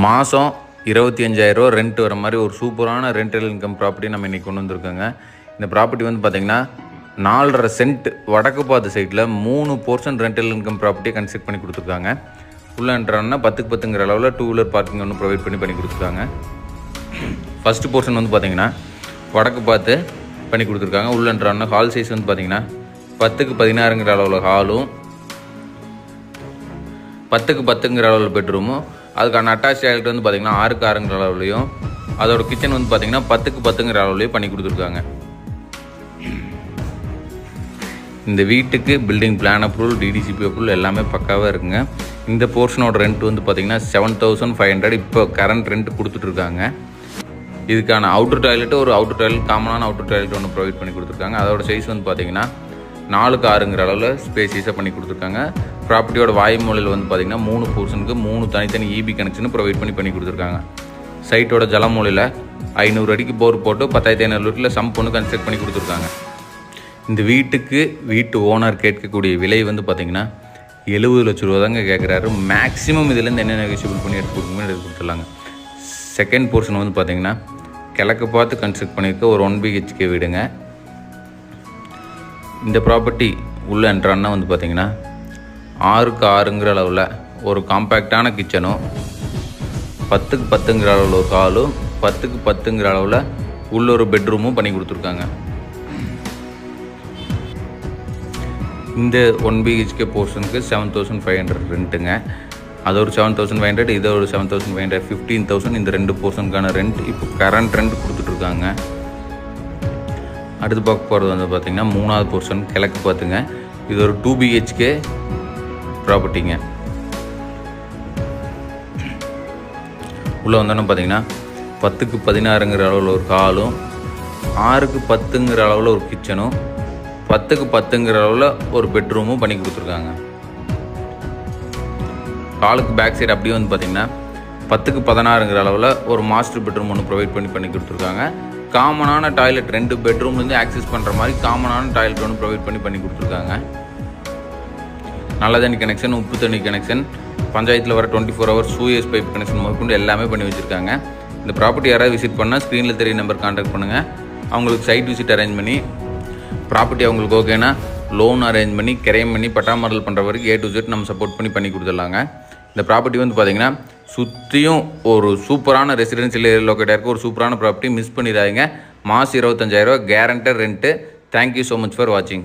மாதம் 25,000 ரெண்ட் வர மாதிரி ஒரு சூப்பரான ரெண்டல் இன்கம் ப்ராப்பர்ட்டி நம்ம இன்றைக்கி கொண்டு வந்திருக்கோங்க. இந்த ப்ராப்பர்ட்டி வந்து பார்த்திங்கன்னா 4.5 சென்ட் வடக்கு பார்த்த சைட்டில் 3 போர்ஷன் ரெண்டல் இன்கம் ப்ராப்பர்ட்டியை கன்ஸ்ட்ரக்ட் பண்ணி கொடுத்துருக்காங்க. உள்ளே என்ட்ரானா 10க்கு 10ங்கிற அளவில் 2 வீலர் பார்க்கிங் ஒன்று ப்ரொவைட் பண்ணி கொடுத்துருக்காங்க. ஃபஸ்ட்டு போர்ஷன் வந்து பார்த்திங்கன்னா வடக்கு பார்த்து பண்ணி கொடுத்துருக்காங்க. உள்ளே என்ட்ரானா ஹால் சைஸ் வந்து பார்த்திங்கன்னா 10க்கு 16ங்கிற அளவில் ஹாலும் 10க்கு 10ங்கிற அளவில் பெட்ரூமும் அதுக்கான அட்டாச் டாய்லெட் வந்து பார்த்திங்கன்னா 6க்கு 6ங்கிற அளவுலையும் அதோட கிச்சன் வந்து பார்த்திங்கன்னா 10க்கு 10ங்கிற அளவுலையும் பண்ணி கொடுத்துருக்காங்க. இந்த வீட்டுக்கு building plan approval DTCP approval எல்லாமே பக்காவாக இருக்குங்க. இந்த போர்ஷனோட ரெண்ட் வந்து பார்த்திங்கன்னா 7,500 இப்போ கரண்ட் ரெண்ட் கொடுத்துட்ருக்காங்க. இதுக்கான அவுட்டர் டாய்லெட்டு ஒரு அவுட்டர் டாய்லெட் காமனான அவுட்டர் டாய்லெட் ஒன்று ப்ரொவைட் பண்ணி கொடுத்துருக்காங்க. அதோட சைஸ் வந்து பார்த்திங்கன்னா 4க்கு 6ங்கிற அளவில் ஸ்பேசியஸாக பண்ணி கொடுத்துருக்காங்க. ப்ராப்பர்ட்டியோட வாய்மொழியில் வந்து பார்த்திங்கன்னா 3 போர்ஷனுக்கு 3 தனித்தனி இபி கனெக்ஷன் ப்ரொவைட் பண்ணி கொடுத்துருக்காங்க. சைட்டோட ஜலமொழியில் 500 அடிக்கு போர் போட்டு 10,500 லிட்டரில் சம்ப் ஒன்று கன்ஸ்ட்ரக்ட் பண்ணி கொடுத்துருக்காங்க. இந்த வீட்டுக்கு வீட்டு ஓனர் கேட்கக்கூடிய விலை வந்து பார்த்திங்கன்னா 70 லட்ச ரூபா தாங்க கேட்குறாரு. மேக்ஸிமம் இதுலேருந்து என்ன நெகோஷியபிள் பண்ணி எடுத்து கொடுத்துடலாங்க. செகண்ட் போர்ஷன் வந்து பார்த்திங்கன்னா கிழக்கு பார்த்து கன்ஸ்ட்ரக்ட் பண்ணியிருக்க ஒரு 1 BHK வீடுங்க. இந்த ப்ராப்பர்ட்டி உள்ள என்ட்ரான்னா வந்து பார்த்திங்கன்னா 6க்கு 6ங்கிற அளவில் ஒரு காம்பேக்டான கிச்சனும் 10க்கு 10ங்கிற அளவில் ஒரு ஹாலும் 10க்கு 10ங்கிற அளவில் உள்ள ஒரு பெட்ரூமும் பண்ணி கொடுத்துருக்காங்க. இந்த 1 BHK போர்ஷனுக்கு 7,500 ரெண்ட்டுங்க. அது ஒரு 7,500, இது ஒரு 7,500, 15,000 இந்த 2 போர்ஷனுக்கான ரெண்ட் இப்போ கரண்ட் ரெண்ட் கொடுத்துட்ருக்காங்க. அடுத்து பார்க்க போகிறது வந்து பார்த்திங்கன்னா 3வது போர்ஷன் கிழக்கு பார்த்துங்க. இது ஒரு 2 BHK ப்ராப்பர்ட்டிங்க. உள்ளே வந்தோன்னா பார்த்திங்கன்னா 10க்கு 16ங்கிற அளவில் ஒரு ஹாலும் 6க்கு 10ங்கிற அளவில் ஒரு கிச்சனும் 10க்கு 10ங்கிற அளவில் ஒரு பெட்ரூமும் பண்ணி கொடுத்துருக்காங்க. ஹாலுக்கு பேக் சைடு அப்படியே வந்து பார்த்திங்கன்னா 10க்கு 16ங்கிற அளவில் ஒரு மாஸ்டர் பெட்ரூம் ஒன்று ப்ரொவைட் பண்ணி கொடுத்துருக்காங்க. காமனான டாய்லெட் 2 பெட்ரூம்லேருந்து ஆக்சஸ் பண்ணுற மாதிரி காமனான டாய்லெட் ஒன்று ப்ரொவைட் பண்ணி கொடுத்துருக்காங்க. நல்ல தண்ணி கனெக்ஷன், உப்பு தண்ணி கனெக்ஷன், பஞ்சாயத்தில் வர 24 hours சூயஸ் பைப் கனெக்ஷன் முதற்கொண்டு எல்லாமே பண்ணி வச்சுருக்காங்க. இந்த ப்ராப்பர்ட்டி யாராவது விசிட் பண்ணால் ஸ்க்ரீனில் தெரிய நம்பர் கான்டாக்ட் பண்ணுங்கள். அவங்களுக்கு சைட் விசிட் அரேஞ்ச் பண்ணி ப்ராப்பர்ட்டி அவங்களுக்கு ஓகேனா லோன் அரேஞ்ச் பண்ணி கிரைம் பண்ணி பட்டா மாடல் பண்ணுற வரைக்கும் A to Z நம்ம சப்போர்ட் பண்ணி கொடுத்துடலாங்க. இந்த ப்ராப்பர்ட்டி வந்து பார்த்திங்கன்னா சுற்றியும் ஒரு சூப்பரான ரெசிடென்ஷியல் ஏரியா லொக்கேட்டாக இருக்குது. ஒரு சூப்பரான ப்ராப்பர்ட்டி மிஸ் பண்ணிடாதீங்க. மாதம் 25,000 guaranteed rent. Thank you so much for வாட்சிங்.